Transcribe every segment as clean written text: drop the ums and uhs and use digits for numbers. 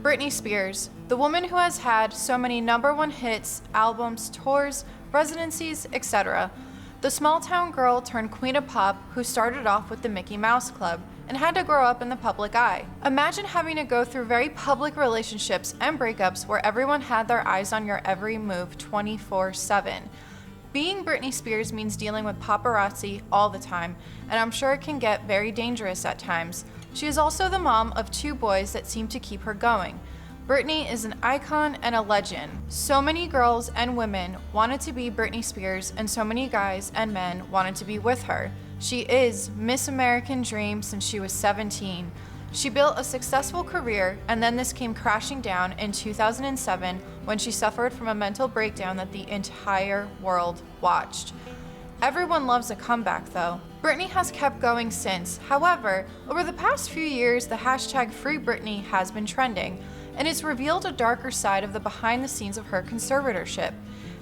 Britney Spears, the woman who has had so many #1 hits, albums, tours, residencies, etc. The small-town girl turned queen of pop who started off with the Mickey Mouse Club and had to grow up in the public eye. Imagine having to go through very public relationships and breakups where everyone had their eyes on your every move 24/7. Being Britney Spears means dealing with paparazzi all the time, and I'm sure it can get very dangerous at times. She is also the mom of 2 boys that seem to keep her going. Britney is an icon and a legend. So many girls and women wanted to be Britney Spears, and so many guys and men wanted to be with her. She is Miss American Dream since she was 17. She built a successful career, and then this came crashing down in 2007 when she suffered from a mental breakdown that the entire world watched. Everyone loves a comeback though. Britney has kept going since. However, over the past few years, the hashtag FreeBritney has been trending, and it's revealed a darker side of the behind the scenes of her conservatorship.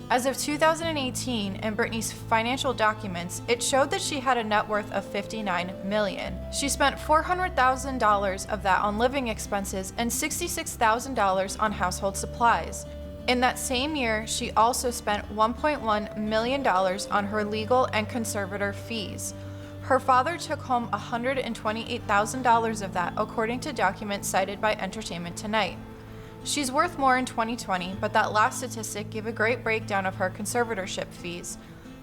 As of 2018, in Britney's financial documents, it showed that she had a net worth of $59 million. She spent $400,000 of that on living expenses and $66,000 on household supplies. In that same year, she also spent $1.1 million on her legal and conservator fees. Her father took home $128,000 of that, according to documents cited by Entertainment Tonight. She's worth more in 2020, but that last statistic gave a great breakdown of her conservatorship fees.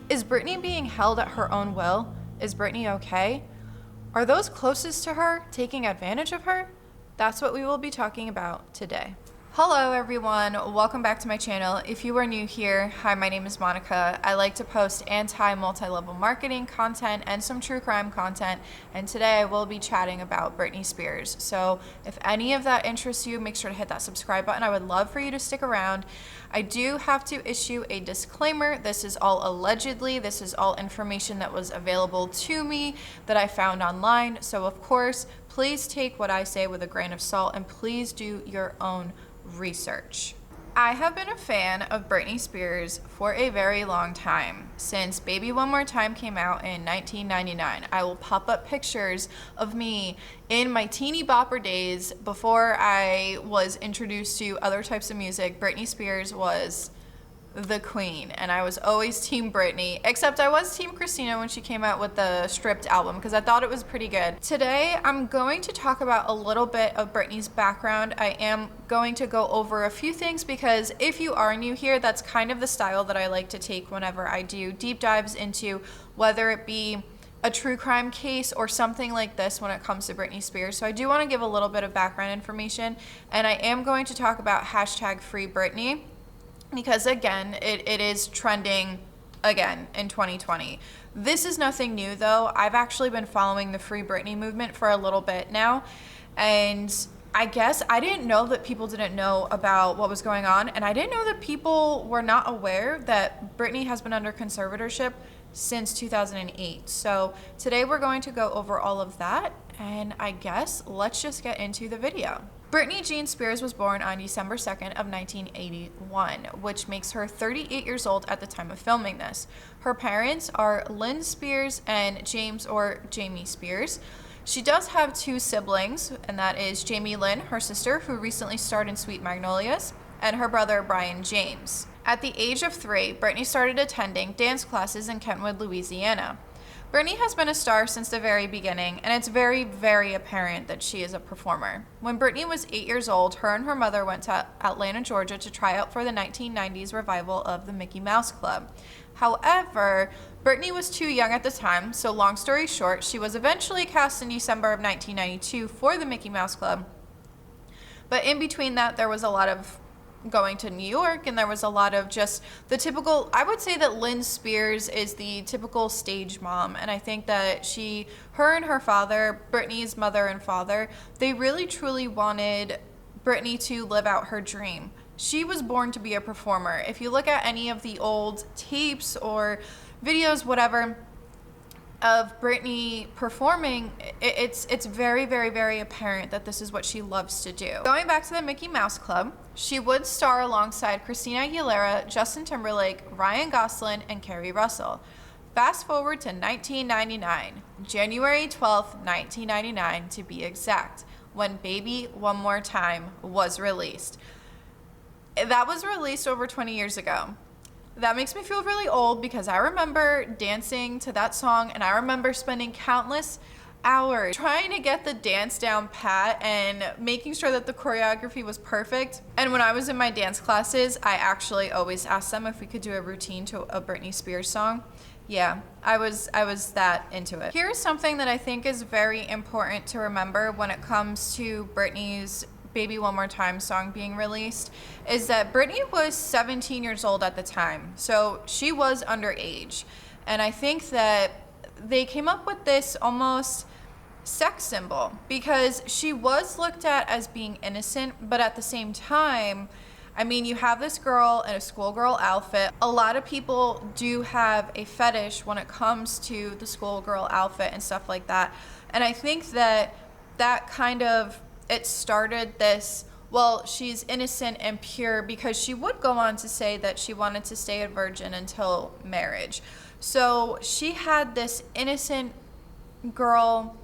Is Britney being held at her own will? Is Britney okay? Are those closest to her taking advantage of her? That's what we will be talking about today. Hello everyone, welcome back to my channel. If you are new here, hi, my name is Monica. I like to post anti-multi-level marketing content and some true crime content, and today I will be chatting about Britney Spears. So if any of that interests you, make sure to hit that subscribe button. I would love for you to stick around. I do have to issue a disclaimer. This is all allegedly. This is all information that was available to me that I found online. So of course, please take what I say with a grain of salt and please do your own research. I have been a fan of Britney Spears for a very long time, since Baby One More Time came out in 1999. I will pop up pictures of me in my teeny bopper days before I was introduced to other types of music. Britney Spears was the queen, and I was always team Britney, except I was team Christina when she came out with the Stripped album because I thought it was pretty good. Today I'm going to talk about a little bit of Britney's background. I am going to go over a few things because if you are new here, that's kind of the style that I like to take whenever I do deep dives into whether it be a true crime case or something like this when it comes to Britney Spears. So I do want to give a little bit of background information, and I am going to talk about hashtag FreeBritney, because again, it is trending again in 2020. This is nothing new though. I've actually been following the Free Britney movement for a little bit now, and I guess I didn't know that people didn't know about what was going on, and I didn't know that people were not aware that Britney has been under conservatorship since 2008. So today we're going to go over all of that, and I guess let's just get into the video. Britney Jean Spears was born on December 2nd of 1981, which makes her 38 years old at the time of filming this. Her parents are Lynn Spears and James or Jamie Spears. She does have 2 siblings, and that is Jamie Lynn, her sister, who recently starred in Sweet Magnolias, and her brother Brian James. At the age of 3, Britney started attending dance classes in Kentwood, Louisiana. Britney has been a star since the very beginning, and it's very, very apparent that she is a performer. When Britney was 8 years old, her and her mother went to Atlanta, Georgia to try out for the 1990s revival of the Mickey Mouse Club. However, Britney was too young at the time, so long story short, she was eventually cast in December of 1992 for the Mickey Mouse Club. But in between that, there was a lot of going to New York, and there was a lot of just the typical, I would say that Lynn Spears is the typical stage mom, and I think that her and her father, Britney's mother and father, they really truly wanted Britney to live out her dream. She was born to be a performer. If you look at any of the old tapes or videos, whatever, of Britney performing, it's very, very, very apparent that this is what she loves to do. Going back to the Mickey Mouse Club, she would star alongside Christina Aguilera, Justin Timberlake, Ryan Gosling, and Kerry Russell. Fast forward to 1999, January 12th, 1999 to be exact, when Baby One More Time was released. That was released over 20 years ago. That makes me feel really old because I remember dancing to that song, and I remember spending countless hours trying to get the dance down pat and making sure that the choreography was perfect. And when I was in my dance classes, I actually always asked them if we could do a routine to a Britney Spears song. Yeah, I was that into it. Here's something that I think is very important to remember when it comes to Britney's Baby One More Time song being released, is that Britney was 17 years old at the time, so she was underage. And I think that they came up with this almost sex symbol because she was looked at as being innocent, but at the same time, I mean, you have this girl in a schoolgirl outfit. A lot of people do have a fetish when it comes to the schoolgirl outfit and stuff like that. And I think that kind of, it started this, well, she's innocent and pure, because she would go on to say that she wanted to stay a virgin until marriage. So she had this innocent girl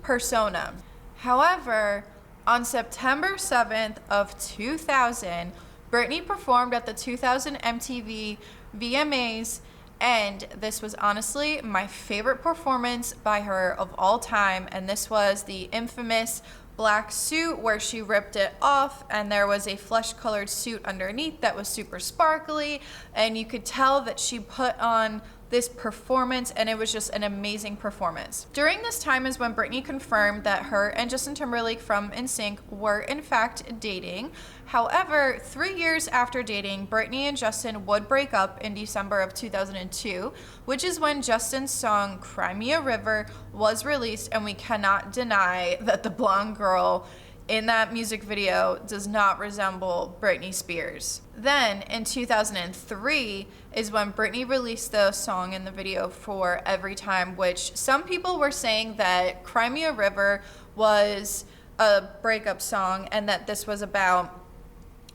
persona. However, on September 7th of 2000, Britney performed at the 2000 MTV VMAs, and this was honestly my favorite performance by her of all time, and this was the infamous black suit where she ripped it off, and there was a flesh-colored suit underneath that was super sparkly, and you could tell that she put on this performance, and it was just an amazing performance. During this time is when Britney confirmed that her and Justin Timberlake from NSYNC were in fact dating. However, 3 years after dating, Britney and Justin would break up in December of 2002, which is when Justin's song Cry Me a River was released, and we cannot deny that the blonde girl in that music video does not resemble Britney Spears. Then in 2003 is when Britney released the song in the video for Every Time, which some people were saying that Cry Me a River was a breakup song and that this was about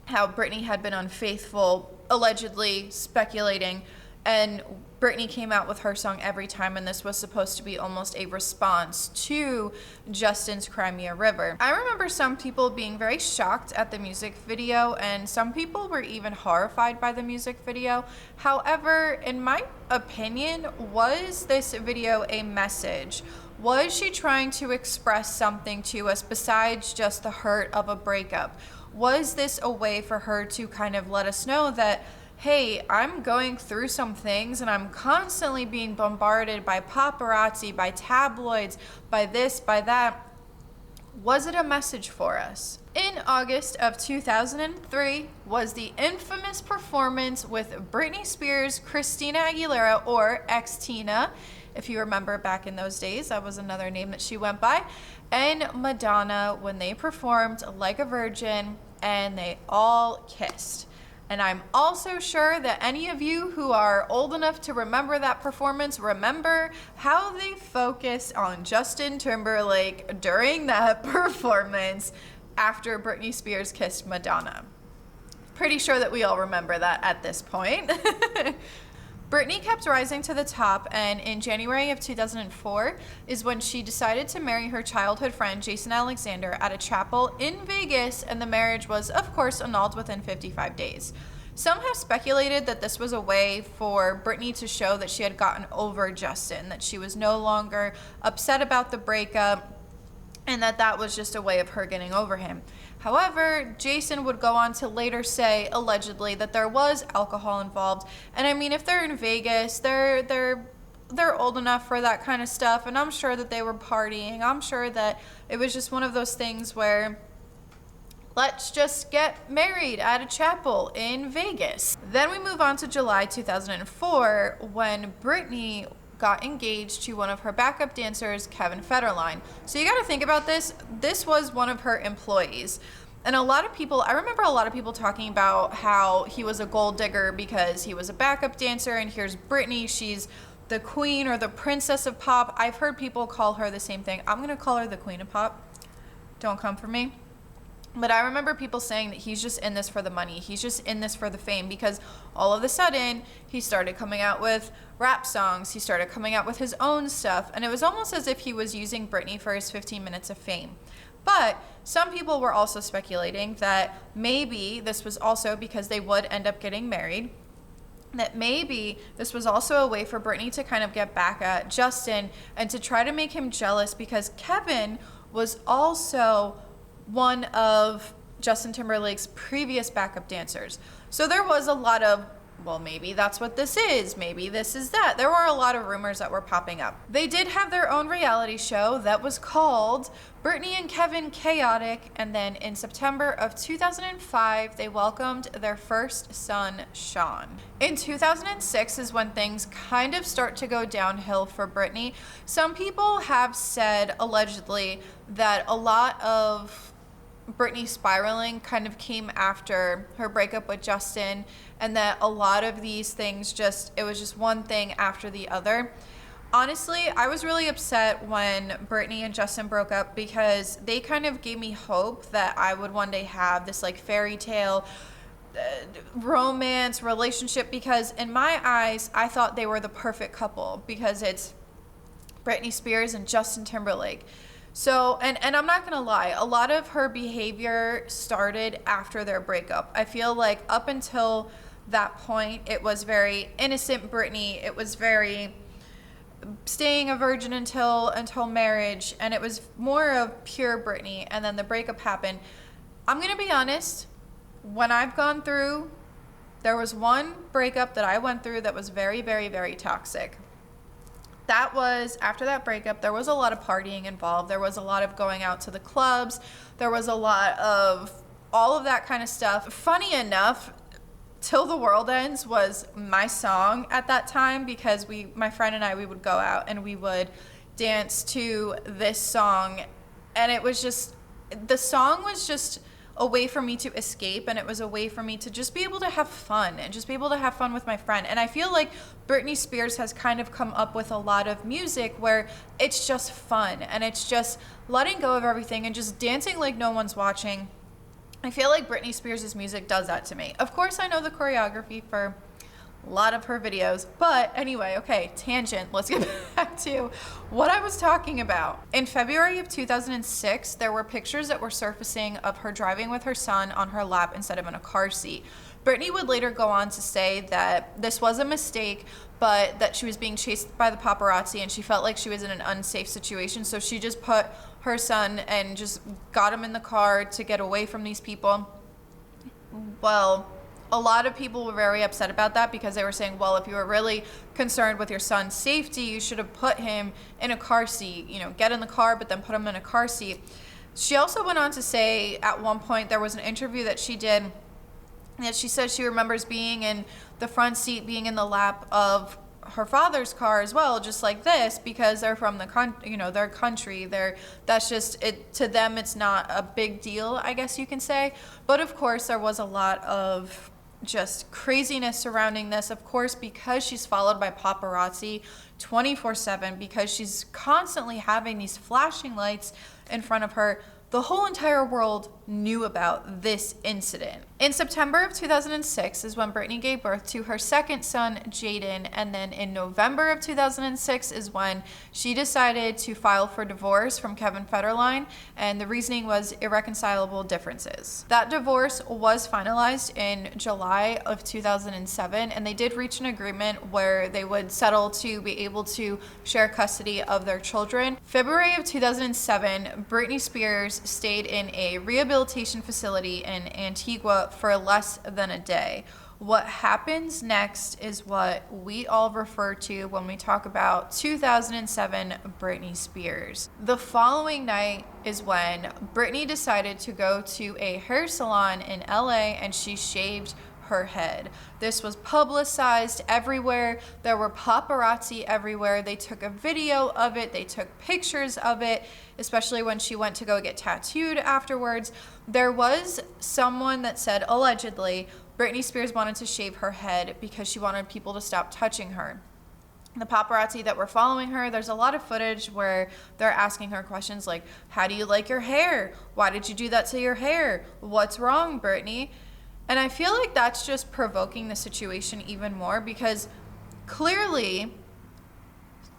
how Britney had been unfaithful, allegedly speculating, and Britney came out with her song Every Time, and this was supposed to be almost a response to Justin's Cry Me a River. I remember some people being very shocked at the music video, and some people were even horrified by the music video. However, in my opinion, was this video a message? Was she trying to express something to us besides just the hurt of a breakup? Was this a way for her to kind of let us know that, hey, I'm going through some things and I'm constantly being bombarded by paparazzi, by tabloids, by this, by that? Was it a message for us? In August of 2003 was the infamous performance with Britney Spears, Christina Aguilera, or X-Tina, if you remember back in those days, that was another name that she went by, and Madonna, when they performed Like a Virgin, and they all kissed. And I'm also sure that any of you who are old enough to remember that performance remember how they focused on Justin Timberlake during that performance after Britney Spears kissed Madonna. Pretty sure that we all remember that at this point. Britney kept rising to the top, and in January of 2004 is when she decided to marry her childhood friend Jason Alexander at a chapel in Vegas, and the marriage was, of course, annulled within 55 days. Some have speculated that this was a way for Britney to show that she had gotten over Justin, that she was no longer upset about the breakup, and that was just a way of her getting over him. However, Jason would go on to later say, allegedly, that there was alcohol involved. And I mean, if they're in Vegas, they're old enough for that kind of stuff, and I'm sure that they were partying. I'm sure that it was just one of those things where, let's just get married at a chapel in Vegas. Then we move on to July 2004, when Britney got engaged to one of her backup dancers, Kevin Federline. So you got to think about this. This was one of her employees. And I remember a lot of people talking about how he was a gold digger because he was a backup dancer, and here's Britney, she's the queen or the princess of pop. I've heard people call her the same thing. I'm going to call her the queen of pop. Don't come for me. But I remember people saying that he's just in this for the money. He's just in this for the fame, because all of a sudden he started coming out with rap songs. He started coming out with his own stuff. And it was almost as if he was using Britney for his 15 minutes of fame. But some people were also speculating that maybe this was also because they would end up getting married, that maybe this was also a way for Britney to kind of get back at Justin and to try to make him jealous, because Kevin was also one of Justin Timberlake's previous backup dancers. So there was a lot of, well, maybe that's what this is, maybe this is that. There were a lot of rumors that were popping up. They did have their own reality show that was called Britney and Kevin Chaotic, and then in September of 2005, they welcomed their first son, Sean. In 2006 is when things kind of start to go downhill for Britney. Some people have said, allegedly, that a lot of Britney spiraling kind of came after her breakup with Justin, and that a lot of these things it was just one thing after the other. Honestly, I was really upset when Britney and Justin broke up, because they kind of gave me hope that I would one day have this like fairy tale romance relationship, because in my eyes, I thought they were the perfect couple, because it's Britney Spears and Justin Timberlake. So, and I'm not gonna lie, a lot of her behavior started after their breakup. I feel like up until that point, it was very innocent Britney. It was very staying a virgin until marriage, and it was more of pure Britney. And then the breakup happened. I'm gonna be honest, when I've gone through, there was one breakup that I went through that was very, very, very toxic. That was, after that breakup, there was a lot of partying involved. There was a lot of going out to the clubs. There was a lot of all of that kind of stuff. Funny enough, Till the World Ends was my song at that time, because my friend and I, we would go out and we would dance to this song. And it was just, the song was just a way for me to escape, and it was a way for me to just be able to have fun and just be able to have fun with my friend. And I feel like Britney Spears has kind of come up with a lot of music where it's just fun and it's just letting go of everything and just dancing like no one's watching. I feel like Britney Spears' music does that to me. Of course, I know the choreography for a lot of her videos, but anyway, okay, tangent. Let's get back to what I was talking about. In February of 2006, there were pictures that were surfacing of her driving with her son on her lap instead of in a car seat. Britney would later go on to say that this was a mistake, but that she was being chased by the paparazzi and she felt like she was in an unsafe situation, so she just put her son and just got him in the car to get away from these people. Well, a lot of people were very upset about that, because they were saying, well, if you were really concerned with your son's safety, you should have put him in a car seat, get in the car, but then put him in a car seat. She also went on to say at one point, there was an interview that she did, that she said she remembers being in the front seat, being in the lap of her father's car as well, just like this, because they're from their country. That's just it to them. It's not a big deal, I guess you can say. But of course, there was a lot of just craziness surrounding this, of course, because she's followed by paparazzi 24/7, because she's constantly having these flashing lights in front of her. The whole entire world knew about this incident. In September of 2006 is when Britney gave birth to her second son, Jaden, and then in November of 2006 is when she decided to file for divorce from Kevin Federline, and the reasoning was irreconcilable differences. That divorce was finalized in July of 2007, and they did reach an agreement where they would settle to be able to share custody of their children. February of 2007, Britney Spears stayed in a rehabilitation facility in Antigua for less than a day. What happens next is what we all refer to when we talk about 2007 Britney Spears. The following night is when Britney decided to go to a hair salon in LA and she shaved her head. This was publicized everywhere. There were paparazzi everywhere. They took a video of it. They took pictures of it, especially when she went to go get tattooed afterwards. There was someone that said, allegedly, Britney Spears wanted to shave her head because she wanted people to stop touching her. The paparazzi that were following her, there's a lot of footage where they're asking her questions like, how do you like your hair? Why did you do that to your hair? What's wrong, Britney? And I feel like that's just provoking the situation even more, because clearly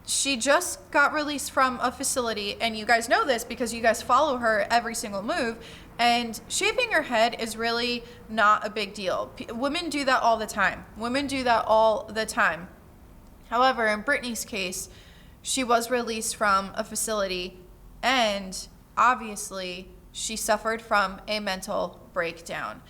she just got released from a facility, and you guys know this because you guys follow her every single move, and shaving her head is really not a big deal. Women do that all the time. Women do that all the time. However, in Britney's case, she was released from a facility, and obviously she suffered from a mental breakdown.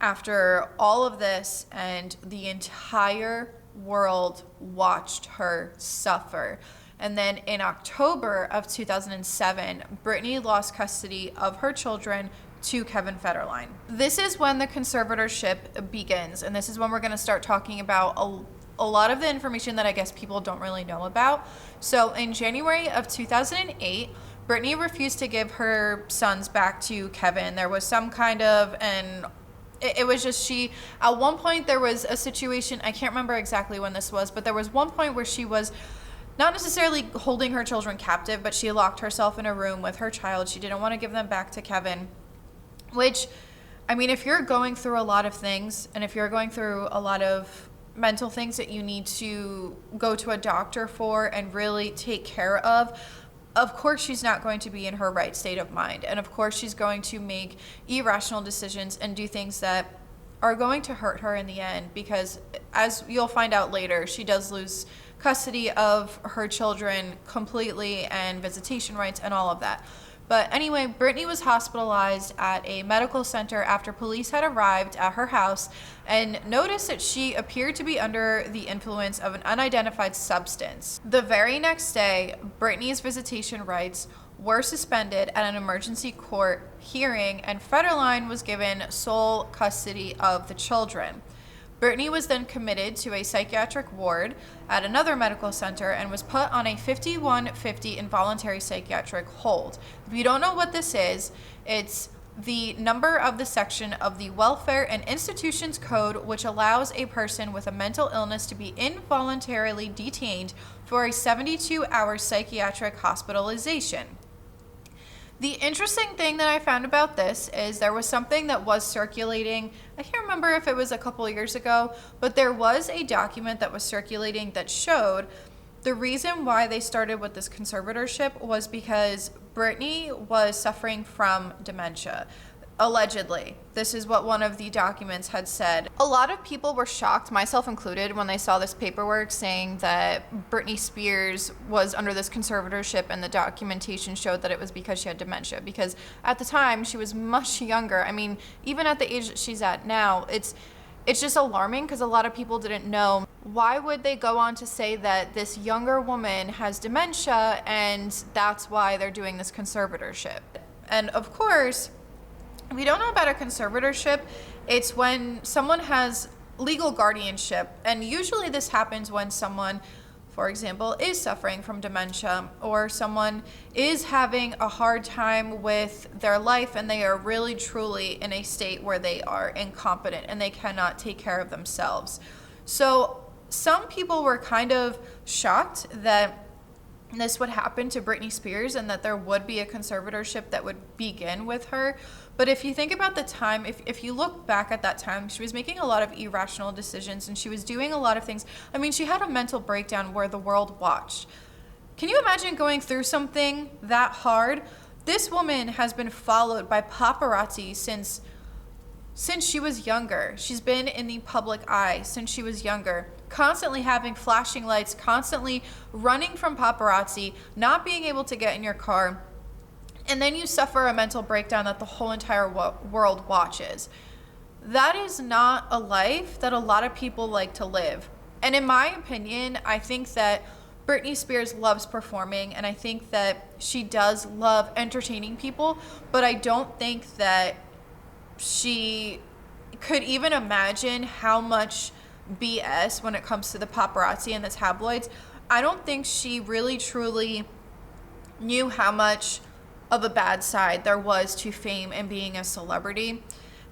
After all of this, and the entire world watched her suffer. And then in October of 2007, Britney lost custody of her children to Kevin Federline. This is when the conservatorship begins, and this is when we're going to start talking about a lot of the information that I guess people don't really know about. So in January of 2008, Britney refused to give her sons back to Kevin. There was some kind of it was just at one point there was a situation, I can't remember exactly when this was, but there was one point where she was not necessarily holding her children captive, but she locked herself in a room with her child. She didn't want to give them back to Kevin, which, I mean, if you're going through a lot of things, and if you're going through a lot of mental things that you need to go to a doctor for and really take care of course she's not going to be in her right state of mind. And of course she's going to make irrational decisions and do things that are going to hurt her in the end, because as you'll find out later, she does lose custody of her children completely and visitation rights and all of that. But anyway, Britney was hospitalized at a medical center after police had arrived at her house and noticed that she appeared to be under the influence of an unidentified substance. The very next day, Britney's visitation rights were suspended at an emergency court hearing, and Federline was given sole custody of the children. Britney was then committed to a psychiatric ward at another medical center and was put on a 5150 involuntary psychiatric hold. If you don't know what this is, it's the number of the section of the Welfare and Institutions Code which allows a person with a mental illness to be involuntarily detained for a 72-hour psychiatric hospitalization. The interesting thing that I found about this is there was something that was circulating. I can't remember if it was a couple years ago, but there was a document that was circulating that showed the reason why they started with this conservatorship was because Britney was suffering from dementia. Allegedly. This is what one of the documents had said. A lot of people were shocked, myself included, when they saw this paperwork saying that Britney Spears was under this conservatorship, and the documentation showed that it was because she had dementia. Because at the time, she was much younger. I mean, even at the age that she's at now, it's just alarming because a lot of people didn't know. Why would they go on to say that this younger woman has dementia and that's why they're doing this conservatorship? And of course, if you don't know about a conservatorship, it's when someone has legal guardianship, and usually this happens when someone, for example, is suffering from dementia, or someone is having a hard time with their life and they are really truly in a state where they are incompetent and they cannot take care of themselves. So some people were kind of shocked that this would happen to Britney Spears and that there would be a conservatorship that would begin with her. But if you think about the time, if you look back at that time, she was making a lot of irrational decisions and she was doing a lot of things. I mean, she had a mental breakdown where the world watched. Can you imagine going through something that hard? This woman has been followed by paparazzi since she was younger. She's been in the public eye since she was younger, constantly having flashing lights, constantly running from paparazzi, not being able to get in your car. And then you suffer a mental breakdown that the whole entire world watches. That is not a life that a lot of people like to live. And in my opinion, I think that Britney Spears loves performing, and I think that she does love entertaining people, but I don't think that she could even imagine how much BS when it comes to the paparazzi and the tabloids. I don't think she really truly knew how much of a bad side there was to fame and being a celebrity.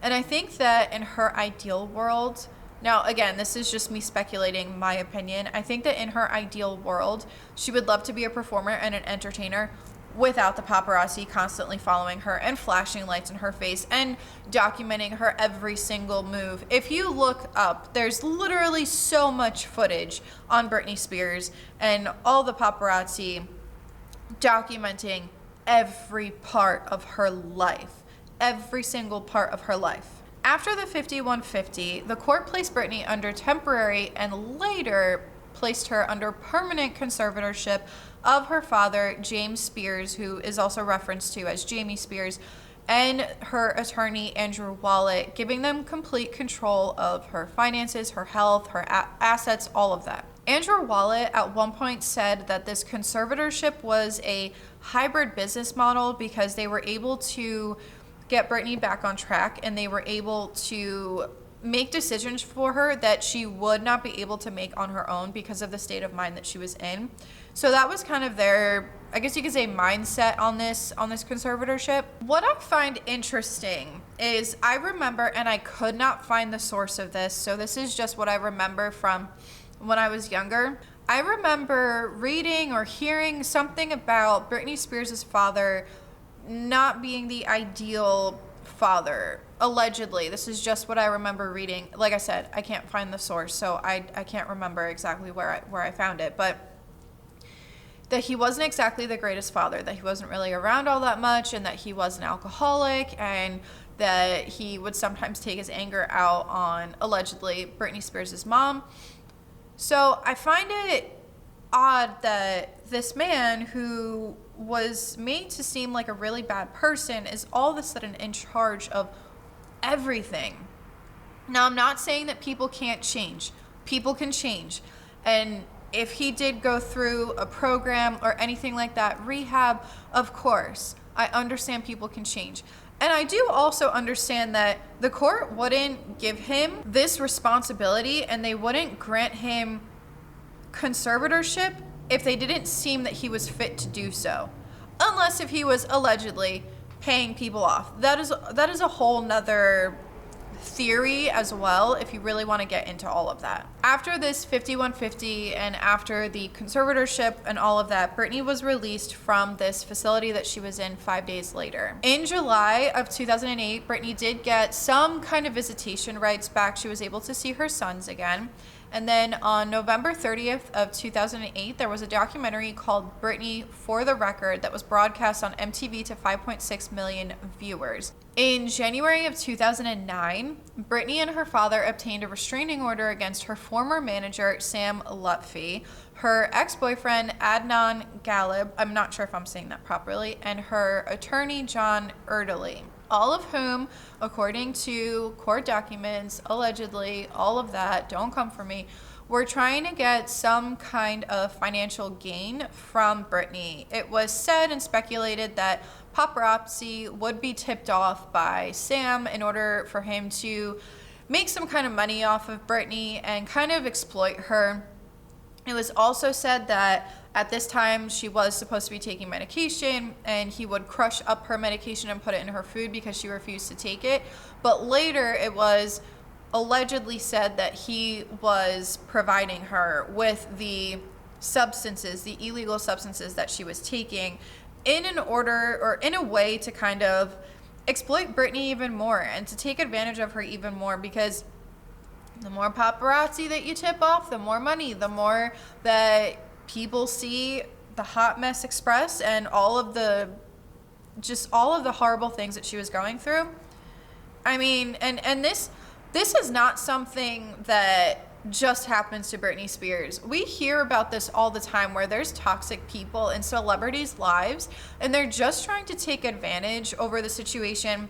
And I think that in her ideal world, now again, this is just me speculating my opinion, I think that in her ideal world, she would love to be a performer and an entertainer, without the paparazzi constantly following her and flashing lights in her face and documenting her every single move. If you look up, there's literally so much footage on Britney Spears and all the paparazzi documenting every part of her life, every single part of her life. After the 5150, the court placed Britney under temporary and later placed her under permanent conservatorship of her father, James Spears, who is also referenced to as Jamie Spears, and her attorney, Andrew Wallet, giving them complete control of her finances, her health, her assets, all of that. Andrew Wallet at one point said that this conservatorship was a hybrid business model because they were able to get Britney back on track and they were able to make decisions for her that she would not be able to make on her own because of the state of mind that she was in. So that was kind of their, I guess you could say, mindset on this conservatorship. What I find interesting is I remember, and I could not find the source of this, so this is just what I remember from when I was younger. I remember reading or hearing something about Britney Spears' father not being the ideal father, allegedly. This is just what I remember reading. Like I said, I can't find the source, so I can't remember exactly where I found it, but that he wasn't exactly the greatest father, that he wasn't really around all that much, and that he was an alcoholic, and that he would sometimes take his anger out on, allegedly, Britney Spears' mom. So I find it odd that this man who was made to seem like a really bad person is all of a sudden in charge of everything. Now, I'm not saying that people can't change. People can change. And if he did go through a program or anything like that, rehab, of course, I understand people can change. And I do also understand that the court wouldn't give him this responsibility and they wouldn't grant him conservatorship if they didn't seem that he was fit to do so. Unless if he was allegedly paying people off. That is a whole nother theory as well, if you really want to get into all of that. After this 5150 and after the conservatorship and all of that, Britney was released from this facility that she was in 5 days later. In July of 2008, Britney did get some kind of visitation rights back. She was able to see her sons again. And then on November 30th of 2008, there was a documentary called Britney for the Record that was broadcast on MTV to 5.6 million viewers. In January of 2009, Britney and her father obtained a restraining order against her former manager, Sam Lutfi, her ex-boyfriend, Adnan Galib, I'm not sure if I'm saying that properly, and her attorney, John Erdely. All of whom, according to court documents, allegedly, all of that, don't come for me, were trying to get some kind of financial gain from Britney. It was said and speculated that paparazzi would be tipped off by Sam in order for him to make some kind of money off of Britney and kind of exploit her. It was also said that at this time she was supposed to be taking medication and he would crush up her medication and put it in her food because she refused to take it. But later it was allegedly said that he was providing her with the substances, the illegal substances that she was taking in an order or in a way to kind of exploit Britney even more and to take advantage of her even more, because the more paparazzi that you tip off, the more money, the more that people see the hot mess express and all of the horrible things that she was going through. I mean, and this is not something that just happens to Britney Spears. We hear about this all the time where there's toxic people in celebrities' lives and they're just trying to take advantage over the situation.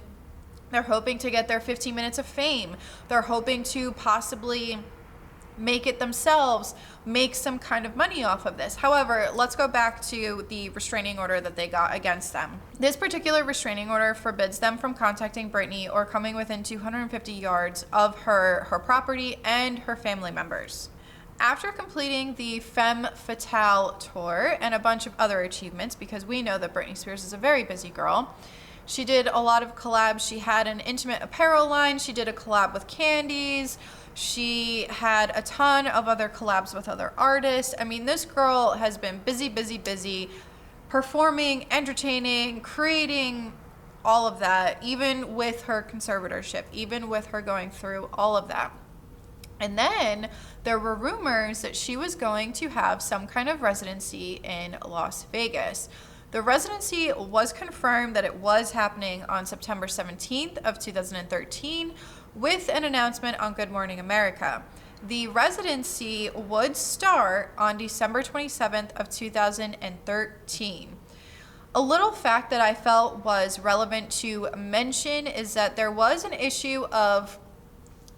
They're hoping to get their 15 minutes of fame. They're hoping to possibly make it themselves, make some kind of money off of this. However, let's go back to the restraining order that they got against them. This particular restraining order forbids them from contacting Britney or coming within 250 yards of her property and her family members. After completing the Femme Fatale tour and a bunch of other achievements, because we know that Britney Spears is a very busy girl, she did a lot of collabs. She had an intimate apparel line. She did a collab with candies. She had a ton of other collabs with other artists. I mean, this girl has been busy, busy, busy, performing, entertaining, creating, all of that, even with her conservatorship, even with her going through all of that. And then there were rumors that she was going to have some kind of residency in Las Vegas. The residency was confirmed that it was happening on September 17th of 2013 with an announcement on Good Morning America. The residency would start on December 27th of 2013. A little fact that I felt was relevant to mention is that there was an issue of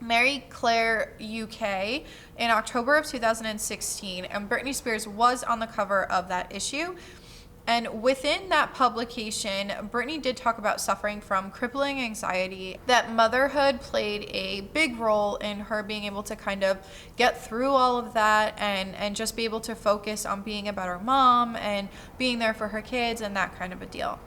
Mary Claire UK in October of 2016, and Britney Spears was on the cover of that issue. And within that publication, Britney did talk about suffering from crippling anxiety, that motherhood played a big role in her being able to kind of get through all of that and just be able to focus on being a better mom and being there for her kids and that kind of a deal.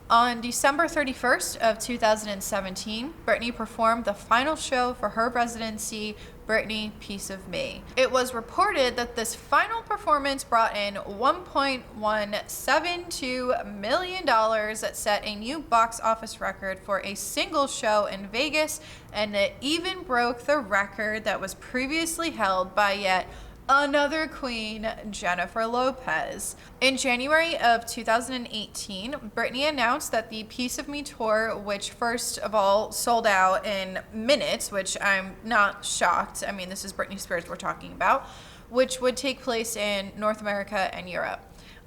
On December 31st of 2017, Britney performed the final show for her residency, Britney, Piece of Me. It was reported that this final performance brought in $1.172 million that set a new box office record for a single show in Vegas, and it even broke the record that was previously held by yet another queen, Jennifer Lopez. In January of 2018, Britney announced that the Piece of Me tour, which first of all sold out in minutes, which I'm not shocked. I mean, this is Britney Spears we're talking about, which would take place in North America and Europe.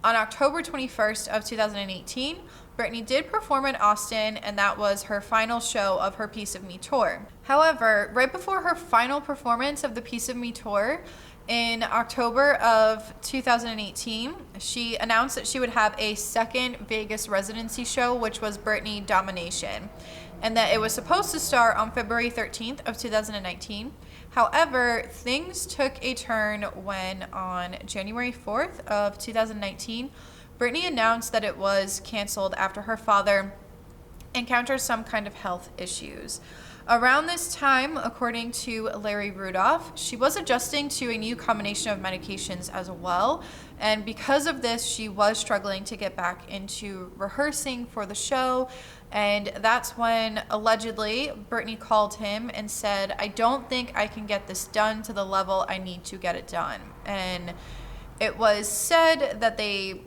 On October 21st of 2018, Britney did perform in Austin, and that was her final show of her Piece of Me tour. However, right before her final performance of the Piece of Me tour, in October of 2018, she announced that she would have a second Vegas residency show, which was Britney Domination, and that it was supposed to start on February 13th of 2019. However, things took a turn when on January 4th of 2019, Britney announced that it was canceled after her father encountered some kind of health issues. Around this time, according to Larry Rudolph, she was adjusting to a new combination of medications as well, and because of this, she was struggling to get back into rehearsing for the show, and that's when, allegedly, Britney called him and said, "I don't think I can get this done to the level I need to get it done." And it was said that they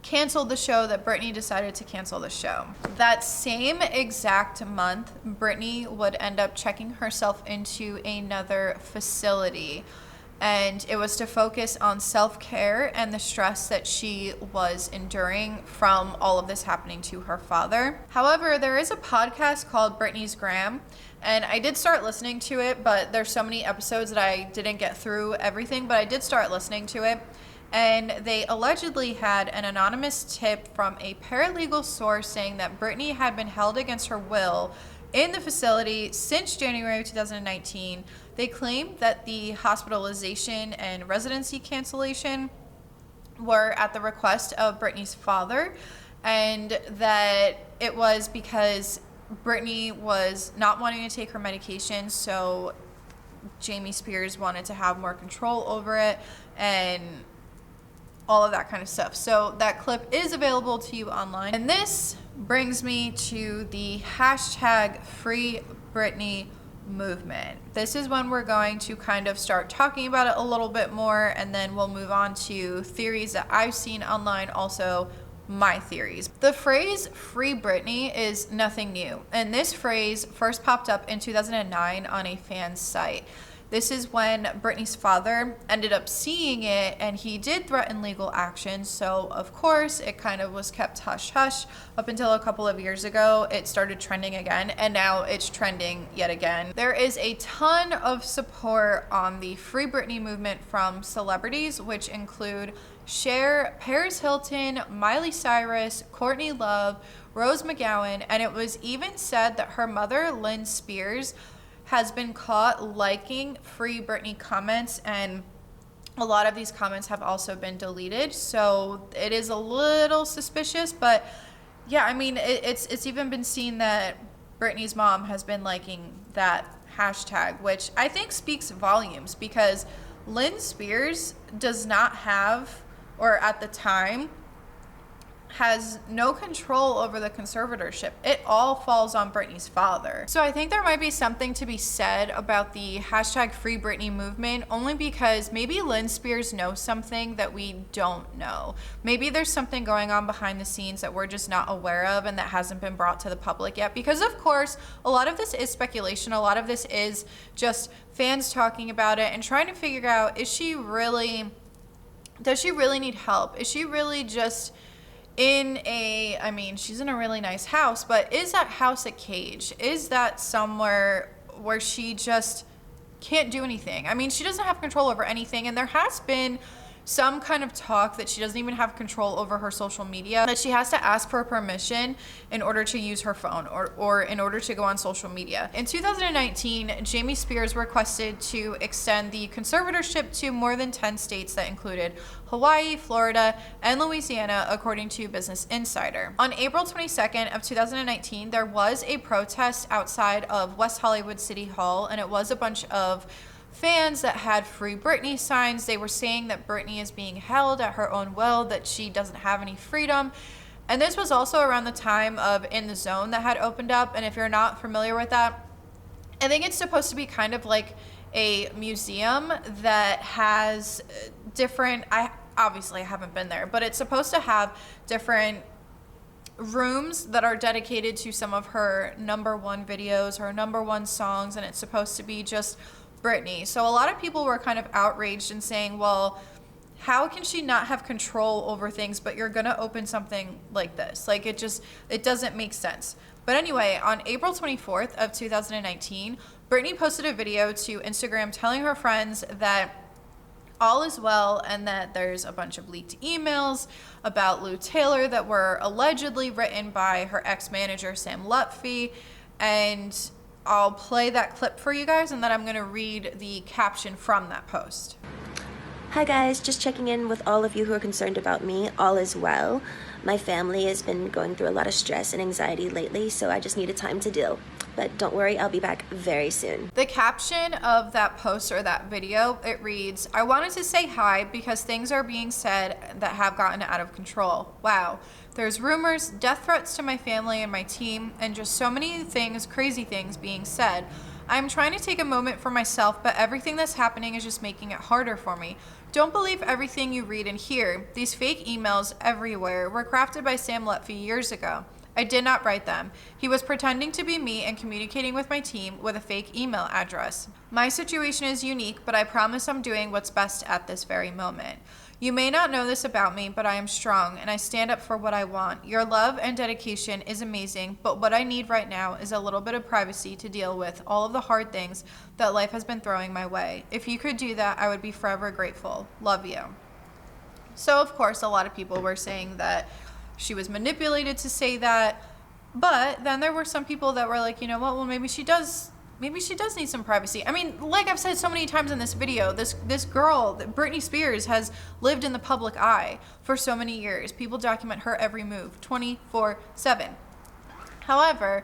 canceled the show, that Britney decided to cancel the show. That same exact month, Britney would end up checking herself into another facility, and it was to focus on self-care and the stress that she was enduring from all of this happening to her father. However, there is a podcast called Britney's Gram, and I did start listening to it, but there's so many episodes that I didn't get through everything, but I did start listening to it. And they allegedly had an anonymous tip from a paralegal source saying that Britney had been held against her will in the facility since January of 2019. They claimed that the hospitalization and residency cancellation were at the request of Britney's father, and that it was because Britney was not wanting to take her medication, so Jamie Spears wanted to have more control over it, and all of that kind of stuff. So that clip is available to you online. And this brings me to the hashtag FreeBritney movement. This is when we're going to kind of start talking about it a little bit more, and then we'll move on to theories that I've seen online, also my theories. The phrase Free Britney is nothing new, and this phrase first popped up in 2009 on a fan's site. This is when Britney's father ended up seeing it, and he did threaten legal action. So of course it kind of was kept hush hush up until a couple of years ago. It started trending again, and now it's trending yet again. There is a ton of support on the Free Britney movement from celebrities, which include Cher, Paris Hilton, Miley Cyrus, Courtney Love, Rose McGowan, and it was even said that her mother, Lynn Spears, has been caught liking Free Britney comments, and a lot of these comments have also been deleted. So it is a little suspicious, but yeah, I mean, it's even been seen that Britney's mom has been liking that hashtag, which I think speaks volumes, because Lynn Spears does not have, or at the time, has no control over the conservatorship. It all falls on Britney's father. So I think there might be something to be said about the hashtag FreeBritney movement, only because maybe Lynn Spears knows something that we don't know. Maybe there's something going on behind the scenes that we're just not aware of and that hasn't been brought to the public yet. Because of course, a lot of this is speculation. A lot of this is just fans talking about it and trying to figure out, does she really need help? Is she really just she's in a really nice house, but is that house a cage? Is that somewhere where she just can't do anything? I mean, she doesn't have control over anything, and there has been some kind of talk that she doesn't even have control over her social media, that she has to ask for permission in order to use her phone or in order to go on social media. In 2019, Jamie Spears requested to extend the conservatorship to more than 10 states that included Hawaii, Florida, and Louisiana, according to Business Insider. On April 22nd of 2019, there was a protest outside of West Hollywood City Hall, and it was a bunch of fans that had Free Britney signs. They were saying that Britney is being held at her own will, that she doesn't have any freedom. And this was also around the time of In the Zone that had opened up. And if you're not familiar with that, I think it's supposed to be kind of like a museum that has different, I haven't been there, but it's supposed to have different rooms that are dedicated to some of her #1 videos, her #1 songs, and it's supposed to be just Britney. So a lot of people were kind of outraged and saying, well, how can she not have control over things, but you're gonna open something like this? Like, it doesn't make sense. But anyway, on April 24th of 2019, Britney posted a video to Instagram telling her friends that all is well and that there's a bunch of leaked emails about Lou Taylor that were allegedly written by her ex-manager, Sam Lutfi. And I'll play that clip for you guys, and then I'm going to read the caption from that post. Hi guys, just checking in with all of you who are concerned about me. All is well. My family has been going through a lot of stress and anxiety lately, so I just needed time to deal. But don't worry, I'll be back very soon. The caption of that post or that video, it reads, "I wanted to say hi because things are being said that have gotten out of control. Wow. There's rumors, death threats to my family and my team, and just so many things, crazy things being said. I'm trying to take a moment for myself, but everything that's happening is just making it harder for me. Don't believe everything you read and hear. These fake emails everywhere were crafted by Sam Lutfi years ago. I did not write them. He was pretending to be me and communicating with my team with a fake email address. My situation is unique, but I promise I'm doing what's best at this very moment. You may not know this about me, but I am strong and I stand up for what I want. Your love and dedication is amazing, but what I need right now is a little bit of privacy to deal with all of the hard things that life has been throwing my way. If you could do that, I would be forever grateful. Love you." So of course, a lot of people were saying that she was manipulated to say that, but then there were some people that were like, you know what, well, maybe she does need some privacy. I mean, like I've said so many times in this video, this girl, Britney Spears, has lived in the public eye for so many years. People document her every move 24/7. However,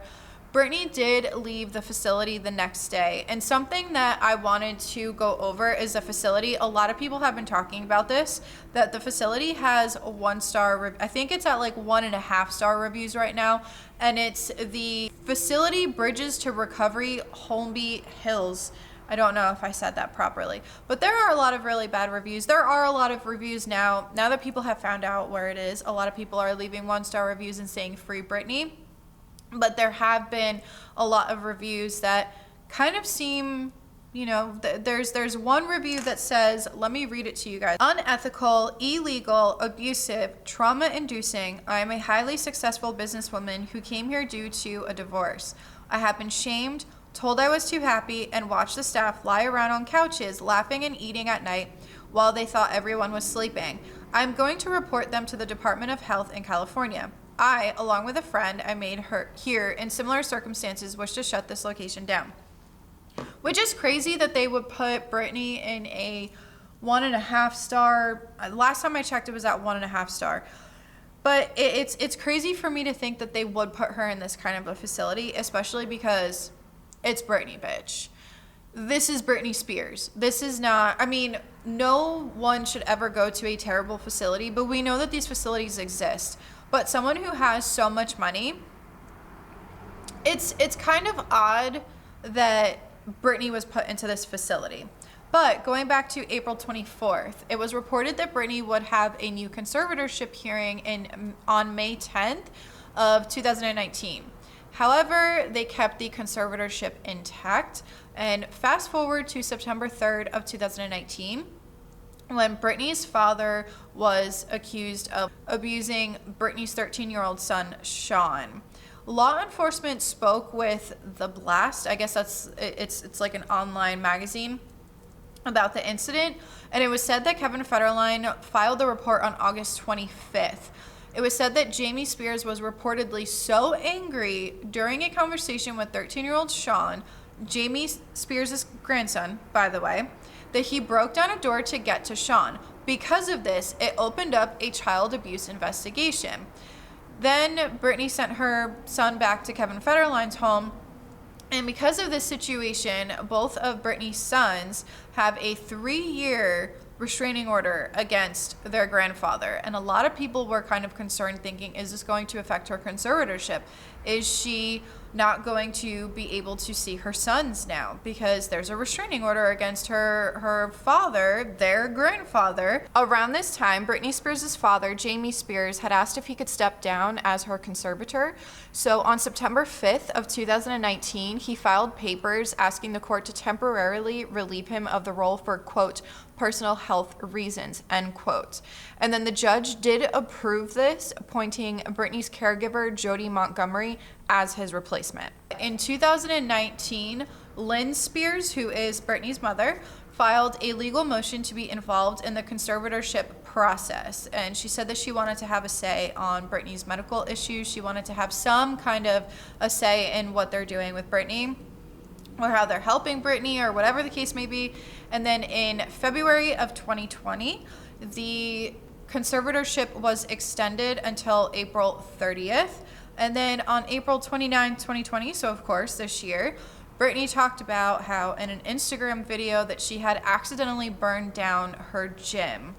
Britney did leave the facility the next day, and something that I wanted to go over is the facility. A lot of people have been talking about this, that the facility has a 1-star, I think it's at like 1.5-star reviews right now, and it's the facility Bridges to Recovery Holmby Hills. I don't know if I said that properly, but there are a lot of really bad reviews. There are a lot of reviews now that people have found out where it is. A lot of people are leaving 1-star reviews and saying Free Britney. But there have been a lot of reviews that kind of seem, you know, there's one review that says, let me read it to you guys. "Unethical, illegal, abusive, trauma-inducing. I am a highly successful businesswoman who came here due to a divorce. I have been shamed, told I was too happy, and watched the staff lie around on couches laughing and eating at night while they thought everyone was sleeping. I'm going to report them to the Department of Health in California. I, along with a friend I made her here in similar circumstances, wish to shut this location down." Which is crazy that they would put Britney in a 1.5-star. Last time I checked, it was at 1.5-star. But it's crazy for me to think that they would put her in this kind of a facility, especially because it's Britney, bitch. This is Britney Spears. This is not, I mean, no one should ever go to a terrible facility, but we know that these facilities exist. but someone who has so much money, it's kind of odd that Britney was put into this facility. But going back to April 24th, it was reported that Britney would have a new conservatorship hearing on May 10th of 2019. However, they kept the conservatorship intact. And fast forward to September 3rd of 2019, when Britney's father was accused of abusing Britney's 13-year-old son, Sean. Law enforcement spoke with The Blast. I guess it's like an online magazine about the incident, and it was said that Kevin Federline filed the report on August 25th. It was said that Jamie Spears was reportedly so angry during a conversation with 13-year-old Sean, Jamie Spears' grandson, by the way, that he broke down a door to get to Sean. Because of this, it opened up a child abuse investigation. Then Britney sent her son back to Kevin Federline's home. And because of this situation, both of Britney's sons have a 3-year restraining order against their grandfather. And a lot of people were kind of concerned, thinking, is this going to affect her conservatorship? Is she not going to be able to see her sons now because there's a restraining order against her father, their grandfather? Around this time, Britney Spears' father, Jamie Spears, had asked if he could step down as her conservator. So on September 5th of 2019, he filed papers asking the court to temporarily relieve him of the role for, quote, personal health reasons, end quote. And then the judge did approve this, appointing Britney's caregiver, Jody Montgomery, as his replacement. In 2019, Lynn Spears, who is Britney's mother, filed a legal motion to be involved in the conservatorship process. And she said that she wanted to have a say on Britney's medical issues. She wanted to have some kind of a say in what they're doing with Britney, or how they're helping Britney, or whatever the case may be. And then in February of 2020, the conservatorship was extended until April 30th. And then on April 29, 2020, so of course this year, Britney talked about how in an Instagram video that she had accidentally burned down her gym,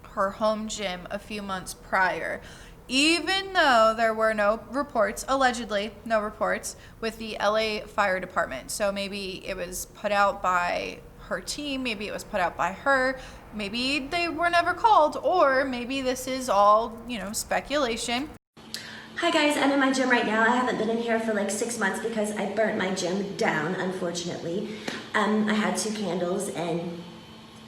her home gym, a few months prior. Even though there were no reports, allegedly no reports, with the LA Fire Department. So maybe it was put out by her team, maybe it was put out by her, maybe they were never called, or maybe this is all, speculation. Hi guys, I'm in my gym right now. I haven't been in here for like 6 months because I burnt my gym down, unfortunately. I had 2 candles and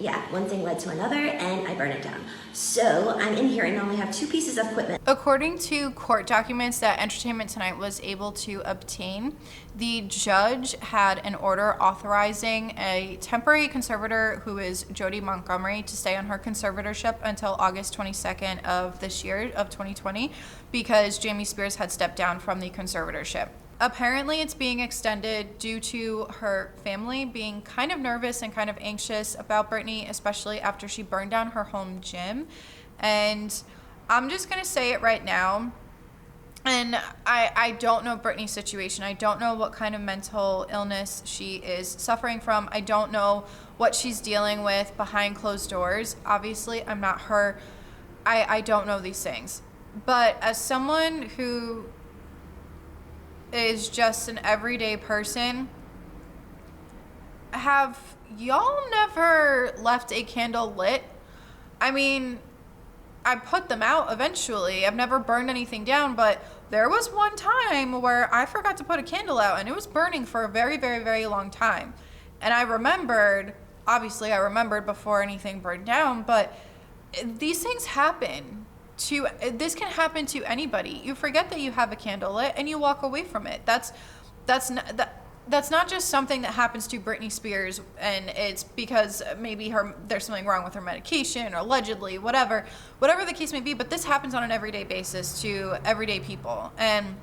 yeah, one thing led to another and I burned it down. So I'm in here and I only have 2 pieces of equipment. According to court documents that Entertainment Tonight was able to obtain, the judge had an order authorizing a temporary conservator, who is Jody Montgomery, to stay on her conservatorship until August 22nd of this year, of 2020, because Jamie Spears had stepped down from the conservatorship. Apparently it's being extended due to her family being kind of nervous and kind of anxious about Britney, especially after she burned down her home gym. And I'm just gonna say it right now, and I don't know Britney's situation. I don't know what kind of mental illness she is suffering from. I don't know what she's dealing with behind closed doors. Obviously, I'm not her. I don't know these things. But as someone who is just an everyday person, have y'all never left a candle lit? I mean, I put them out eventually. I've never burned anything down, but there was one time where I forgot to put a candle out and it was burning for a very, very, very long time. And I remembered, obviously I remembered before anything burned down, but these things happen. This can happen to anybody. You forget that you have a candle lit and you walk away from it. That's not just something that happens to Britney Spears and it's because maybe there's something wrong with her medication, or allegedly, whatever the case may be, but this happens on an everyday basis to everyday people. And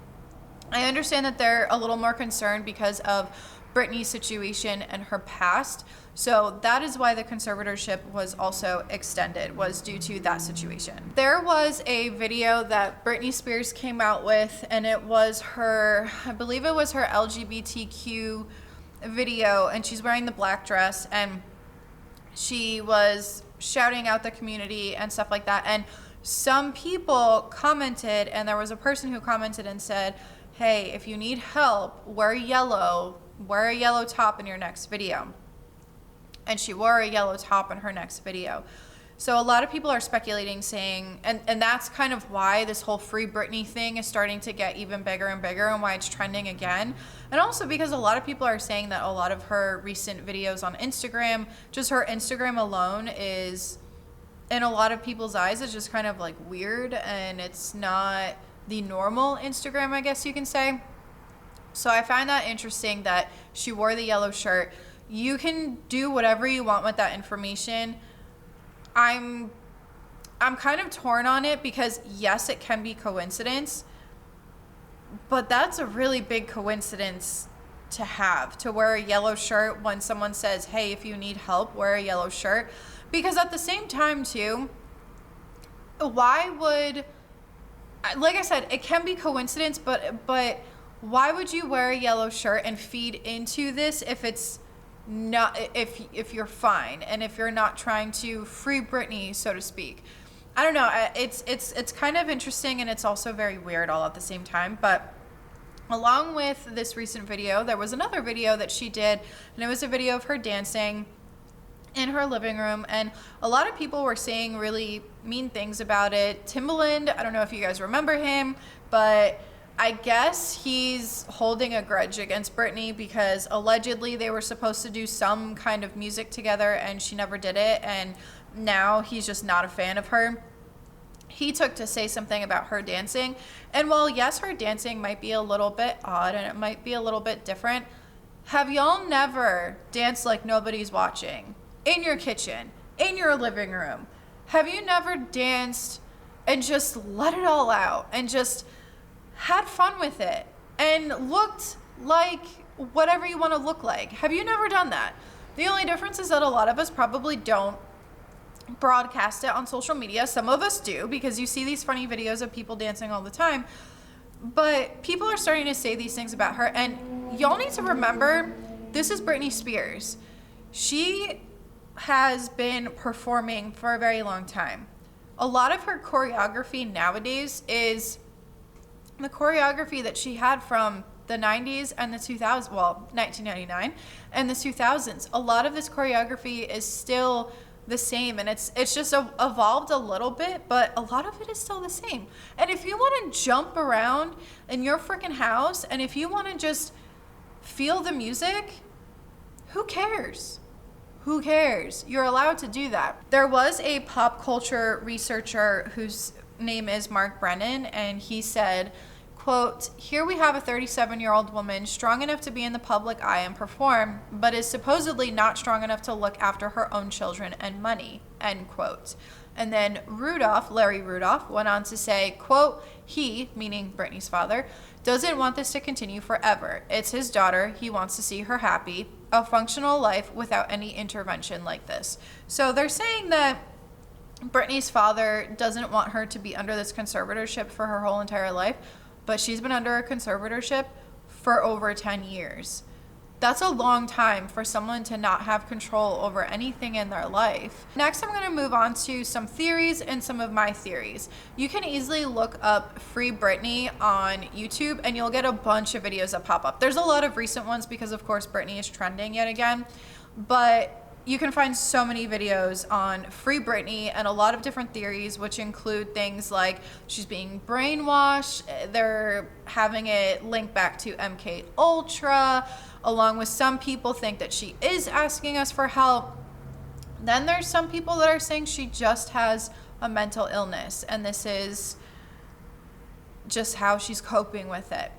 I understand that they're a little more concerned because of Britney's situation and her past. So that is why the conservatorship was also extended, was due to that situation. There was a video that Britney Spears came out with, and it was her, I believe it was her LGBTQ video, and she's wearing the black dress and she was shouting out the community and stuff like that. And some people commented, and there was a person who commented and said, hey, if you need help, wear a yellow top in your next video. And she wore a yellow top in her next video. So a lot of people are speculating, saying, and that's kind of why this whole Free Britney thing is starting to get even bigger and bigger, and why it's trending again. And also because a lot of people are saying that a lot of her recent videos on Instagram, just her Instagram alone, is, in a lot of people's eyes, is just kind of like weird, and it's not the normal Instagram, I guess you can say. So I find that interesting that she wore the yellow shirt. You can do whatever you want with that information. I'm kind of torn on it, because yes, it can be coincidence, but that's a really big coincidence to have, to wear a yellow shirt when someone says, hey, if you need help, wear a yellow shirt. Because at the same time too, why would, like I said, it can be coincidence, but why would you wear a yellow shirt and feed into this if it's not, if you're fine, and if you're not trying to free Britney, so to speak? I don't know. It's kind of interesting, and it's also very weird all at the same time. But along with this recent video, there was another video that she did, and it was a video of her dancing in her living room, and a lot of people were saying really mean things about it. Timbaland, I don't know if you guys remember him, but I guess he's holding a grudge against Britney, because allegedly they were supposed to do some kind of music together and she never did it, and now he's just not a fan of her. He took to say something about her dancing, and while yes, her dancing might be a little bit odd and it might be a little bit different, have y'all never danced like nobody's watching? In your kitchen, in your living room? Have you never danced and just let it all out and just had fun with it and looked like whatever you want to look like? Have you never done that? The only difference is that a lot of us probably don't broadcast it on social media. Some of us do, because you see these funny videos of people dancing all the time. But people are starting to say these things about her, and y'all need to remember, this is Britney Spears. She has been performing for a very long time. A lot of her choreography nowadays is the choreography that she had from the 90s and the 2000s, well, 1999 and the 2000s. A lot of this choreography is still the same, and it's just evolved a little bit, but a lot of it is still the same. And if you want to jump around in your freaking house, and if you want to just feel the music, who cares? Who cares? You're allowed to do that. There was a pop culture researcher whose name is Mark Brennan, and he said, quote, "Here we have a 37-year-old woman strong enough to be in the public eye and perform, but is supposedly not strong enough to look after her own children and money," end quote. And then Larry Rudolph, went on to say, quote, "He," meaning Britney's father, "doesn't want this to continue forever. It's his daughter. He wants to see her happy, a functional life without any intervention like this." So they're saying that Britney's father doesn't want her to be under this conservatorship for her whole entire life, but she's been under a conservatorship for over 10 years. That's a long time for someone to not have control over anything in their life. Next, I'm going to move on to some theories and some of my theories. You can easily look up Free Britney on YouTube, and you'll get a bunch of videos that pop up. There's a lot of recent ones because, of course, Britney is trending yet again, but you can find so many videos on Free Britney and a lot of different theories, which include things like she's being brainwashed. They're having it linked back to MK Ultra, along with some people think that she is asking us for help. Then there's some people that are saying she just has a mental illness, and this is just how she's coping with it.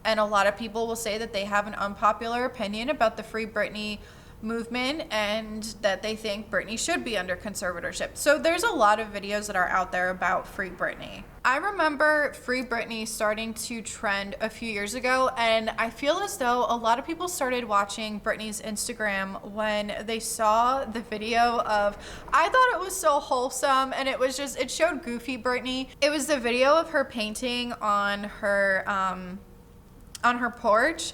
And a lot of people will say that they have an unpopular opinion about the Free Britney movement, and that they think Britney should be under conservatorship. So there's a lot of videos that are out there about Free Britney. I remember Free Britney starting to trend a few years ago, and I feel as though a lot of people started watching Britney's Instagram when they saw the video of, I thought it was so wholesome, and it was just, it showed goofy Britney. It was the video of her painting on her porch,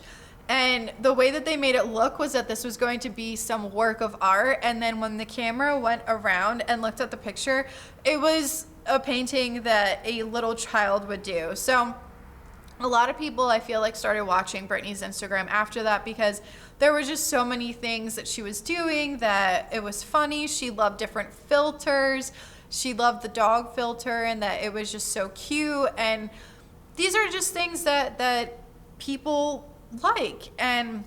And the way that they made it look was that this was going to be some work of art. And then when the camera went around and looked at the picture, it was a painting that a little child would do. So a lot of people, I feel like, started watching Britney's Instagram after that because there were just so many things that she was doing that it was funny. She loved different filters. She loved the dog filter and that it was just so cute. And these are just things that people like. And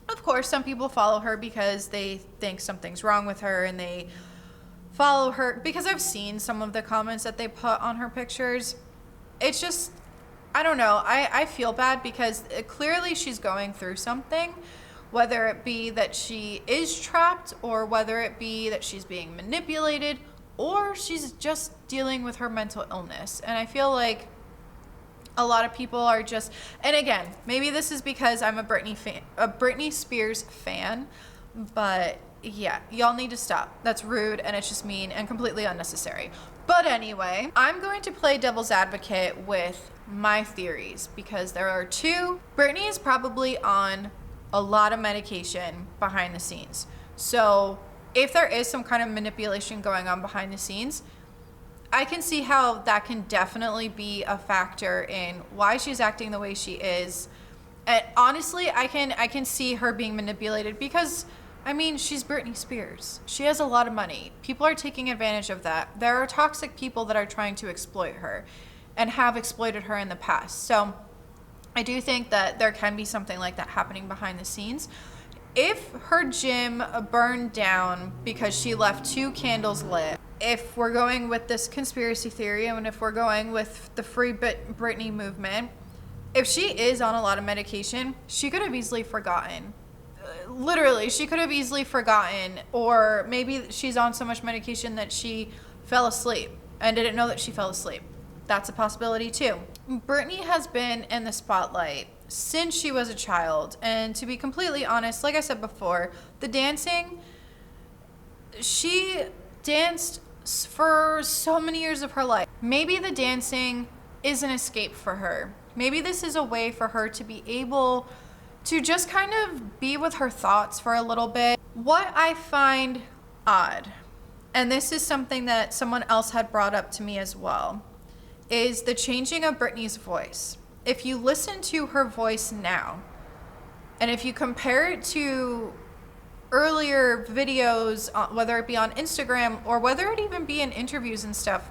of course, some people follow her because they think something's wrong with her, and they follow her because I've seen some of the comments that they put on her pictures. It's just, I don't know. I feel bad because clearly she's going through something, whether it be that she is trapped or whether it be that she's being manipulated or she's just dealing with her mental illness. And I feel like a lot of people are just, and again, maybe this is because I'm a Britney Spears fan, but yeah, y'all need to stop. That's rude and it's just mean and completely unnecessary. But anyway, I'm going to play devil's advocate with my theories because there are two. Britney is probably on a lot of medication behind the scenes. So if there is some kind of manipulation going on behind the scenes, I can see how that can definitely be a factor in why she's acting the way she is. And honestly, I can see her being manipulated because, I mean, she's Britney Spears. She has a lot of money. People are taking advantage of that. There are toxic people that are trying to exploit her and have exploited her in the past. So I do think that there can be something like that happening behind the scenes. If her gym burned down because she left 2 candles lit, if we're going with this conspiracy theory and if we're going with the Free Britney movement, if she is on a lot of medication, she could have easily forgotten. Literally, she could have easily forgotten, or maybe she's on so much medication that she fell asleep and didn't know that she fell asleep. That's a possibility too. Britney has been in the spotlight since she was a child, and to be completely honest, like I said before, the dancing, she danced for so many years of her life. Maybe the dancing is an escape for her. Maybe this is a way for her to be able to just kind of be with her thoughts for a little bit. What I find odd, and this is something that someone else had brought up to me as well, is the changing of Britney's voice. If you listen to her voice now, and if you compare it to earlier videos, whether it be on Instagram or whether it even be in interviews and stuff,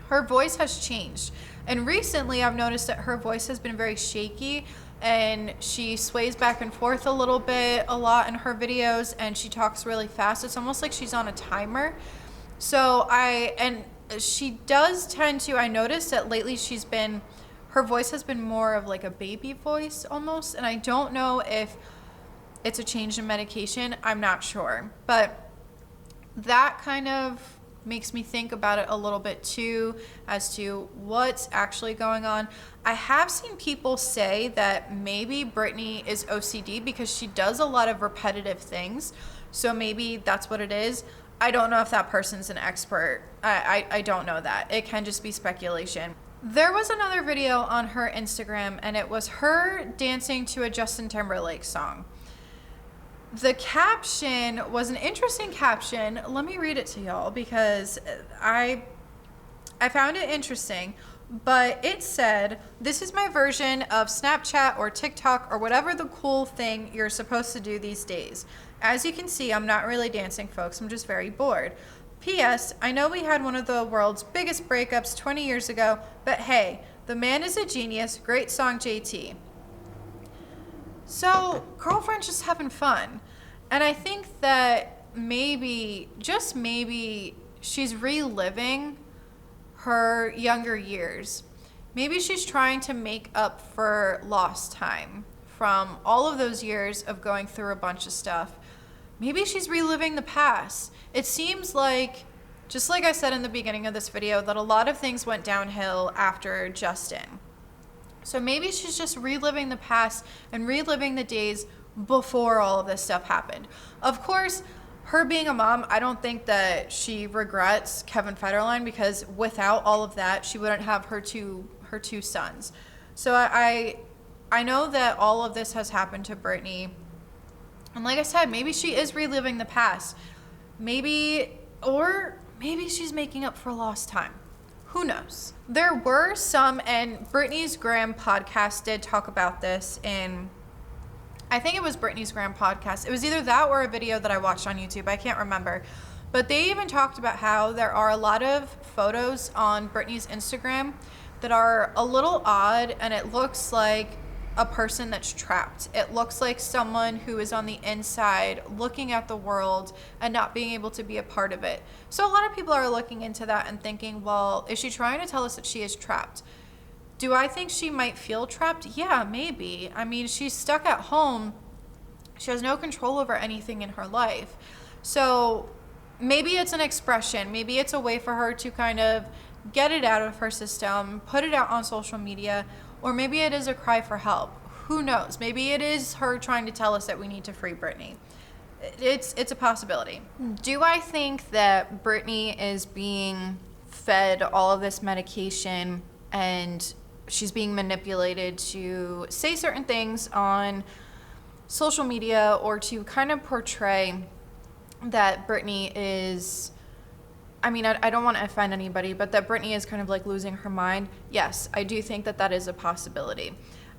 her voice has changed. And recently I've noticed that her voice has been very shaky and she sways back and forth a lot in her videos, and she talks really fast. It's almost like she's on a timer. So she does tend to, I noticed that lately her voice has been more of like a baby voice almost, and I don't know if it's a change in medication. I'm not sure, but that kind of makes me think about it a little bit too as to what's actually going on. I have seen people say that maybe Britney is OCD because she does a lot of repetitive things, so maybe that's what it is. I don't know if that person's an expert. I don't know that. It can just be speculation. There was another video on her Instagram, and it was her dancing to a Justin Timberlake song. The caption was an interesting caption. Let me read it to y'all because I found it interesting. But it said, "This is my version of Snapchat or TikTok or whatever the cool thing you're supposed to do these days. As you can see, I'm not really dancing, folks. I'm just very bored. P.S. I know we had one of the world's biggest breakups 20 years ago, but hey, the man is a genius. Great song, JT." So, girlfriend's just having fun. And I think that maybe, just maybe, she's reliving her younger years. Maybe she's trying to make up for lost time from all of those years of going through a bunch of stuff. Maybe she's reliving the past. It seems like, just like I said in the beginning of this video, that a lot of things went downhill after Justin. So maybe she's just reliving the past and reliving the days before all of this stuff happened. Of course, her being a mom, I don't think that she regrets Kevin Federline, because without all of that, she wouldn't have her two sons. So I I know that all of this has happened to Britney. And like I said, maybe she is reliving the past. Maybe she's making up for lost time. Who knows? There were some, and Britney's Graham podcast did talk about this in, I think it was Britney's Graham podcast. It was either that or a video that I watched on YouTube. I can't remember. But they even talked about how there are a lot of photos on Britney's Instagram that are a little odd, and it looks like a person that's trapped. It looks like someone who is on the inside looking at the world and not being able to be a part of it. So a lot of people are looking into that and thinking, well, is she trying to tell us that she is trapped? Do I think she might feel trapped? Yeah, maybe. I mean, she's stuck at home. She has no control over anything in her life. So maybe it's an expression. Maybe it's a way for her to kind of get it out of her system, put it out on social media, or maybe it is a cry for help. Who knows? Maybe it is her trying to tell us that we need to free Britney. It's a possibility. Do I think that Britney is being fed all of this medication and she's being manipulated to say certain things on social media or to kind of portray that Britney is, I mean, I don't want to offend anybody, but that Britney is kind of like losing her mind? Yes, I do think that that is a possibility.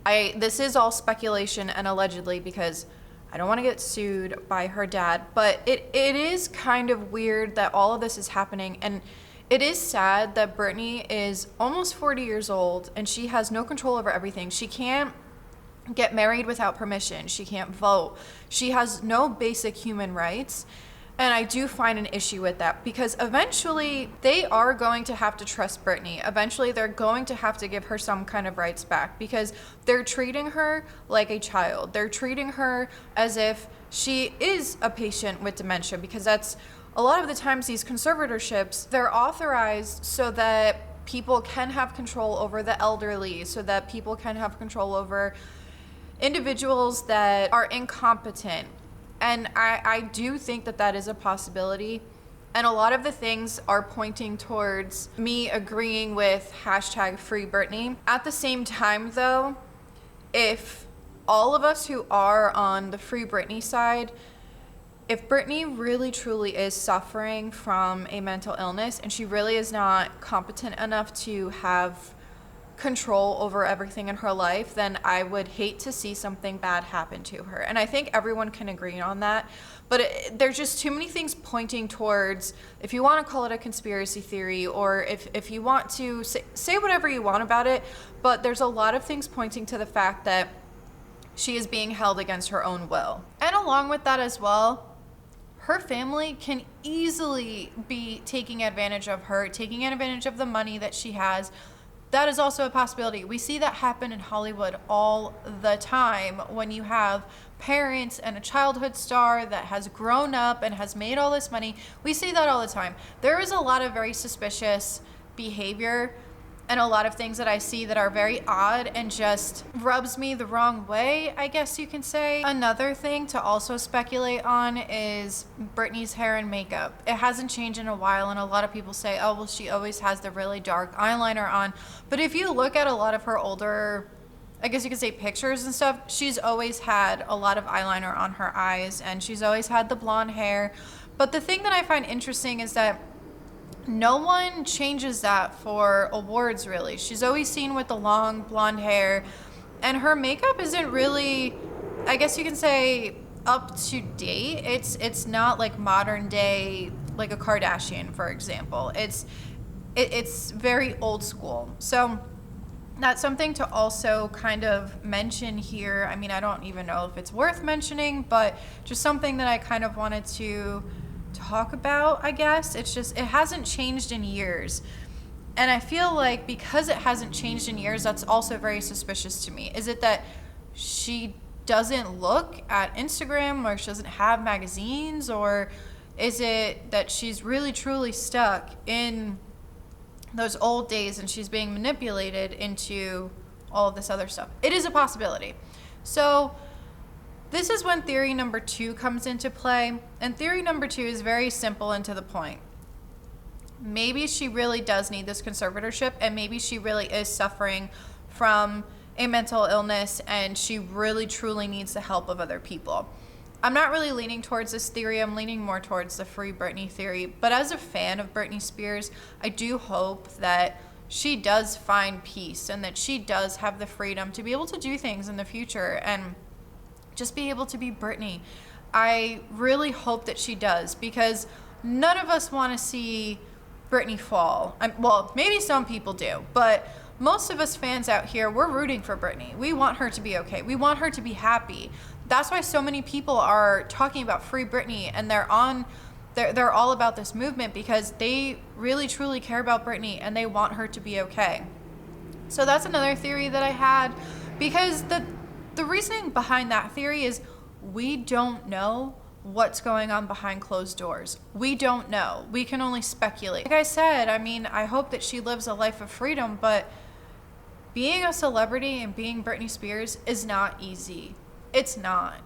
This is all speculation and allegedly because I don't want to get sued by her dad, but it is kind of weird that all of this is happening, and it is sad that Britney is almost 40 years old and she has no control over everything. She can't get married without permission. She can't vote. She has no basic human rights. And I do find an issue with that because eventually they are going to have to trust Britney. Eventually they're going to have to give her some kind of rights back because they're treating her like a child. They're treating her as if she is a patient with dementia, because that's a lot of the times these conservatorships, they're authorized so that people can have control over the elderly, so that people can have control over individuals that are incompetent. And I do think that that is a possibility. And a lot of the things are pointing towards me agreeing with hashtag Free Britney. At the same time, though, if all of us who are on the Free Britney side, if Britney really truly is suffering from a mental illness and she really is not competent enough to have control over everything in her life, then I would hate to see something bad happen to her. And I think everyone can agree on that. But there's just too many things pointing towards, if you want to call it a conspiracy theory, or if you want to say whatever you want about it, but there's a lot of things pointing to the fact that she is being held against her own will. And along with that as well, her family can easily be taking advantage of her, taking advantage of the money that she has. That is also a possibility. We see that happen in Hollywood all the time when you have parents and a childhood star that has grown up and has made all this money. We see that all the time. There is a lot of very suspicious behavior and a lot of things that I see that are very odd and just rubs me the wrong way, I guess you can say. Another thing to also speculate on is Britney's hair and makeup. It hasn't changed in a while, and a lot of people say, oh, well, she always has the really dark eyeliner on. But if you look at a lot of her older, I guess you could say, pictures and stuff, she's always had a lot of eyeliner on her eyes, and she's always had the blonde hair. But the thing that I find interesting is that no one changes that for awards, really. She's always seen with the long blonde hair, and her makeup isn't really, I guess you can say, up to date. It's not like modern day, like a Kardashian, for example. It's very old school. So that's something to also kind of mention here. I mean, I don't even know if it's worth mentioning, but just something that I kind of wanted to talk about, I guess. It's just, it hasn't changed in years. And I feel like because it hasn't changed in years, that's also very suspicious to me. Is it that she doesn't look at Instagram, or she doesn't have magazines, or is it that she's really truly stuck in those old days and she's being manipulated into all of this other stuff? It is a possibility. So this is when theory number 2 comes into play. And theory number 2 is very simple and to the point. Maybe she really does need this conservatorship, and maybe she really is suffering from a mental illness and she really truly needs the help of other people. I'm not really leaning towards this theory. I'm leaning more towards the Free Britney theory. But as a fan of Britney Spears, I do hope that she does find peace and that she does have the freedom to be able to do things in the future and just be able to be Britney. I really hope that she does, because none of us want to see Britney fall. Well, maybe some people do, but most of us fans out here, we're rooting for Britney. We want her to be okay. We want her to be happy. That's why so many people are talking about Free Britney, and they're all about this movement because they really truly care about Britney and they want her to be okay. So that's another theory that I had, because the reasoning behind that theory is we don't know what's going on behind closed doors. We don't know. We can only speculate. Like I said, I mean, I hope that she lives a life of freedom, but being a celebrity and being Britney Spears is not easy. It's not.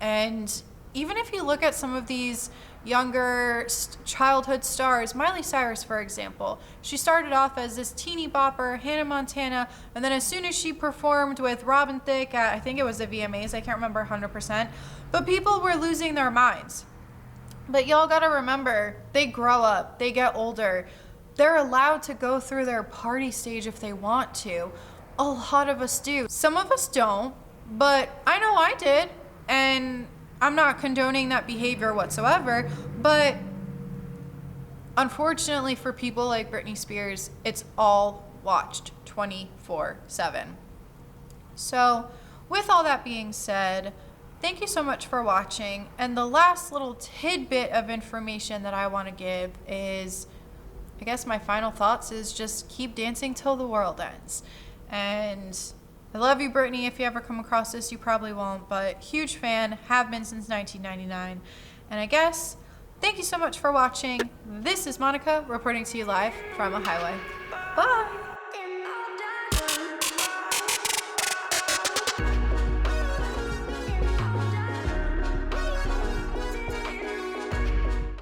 And even if you look at some of these younger childhood stars, Miley Cyrus, for example, she started off as this teeny bopper, Hannah Montana, and then as soon as she performed with Robin Thicke at, I think it was the VMAs, I can't remember 100%, but people were losing their minds. But y'all gotta remember, they grow up, they get older, they're allowed to go through their party stage if they want to. A lot of us do. Some of us don't, but I know I did, and I'm not condoning that behavior whatsoever, but unfortunately for people like Britney Spears, it's all watched 24/7. So with all that being said, thank you so much for watching. And the last little tidbit of information that I want to give is, I guess my final thoughts is just keep dancing till the world ends. And I love you, Britney. If you ever come across this, you probably won't, but huge fan, have been since 1999. And I guess, thank you so much for watching. This is Monica reporting to you live from a highway. Bye.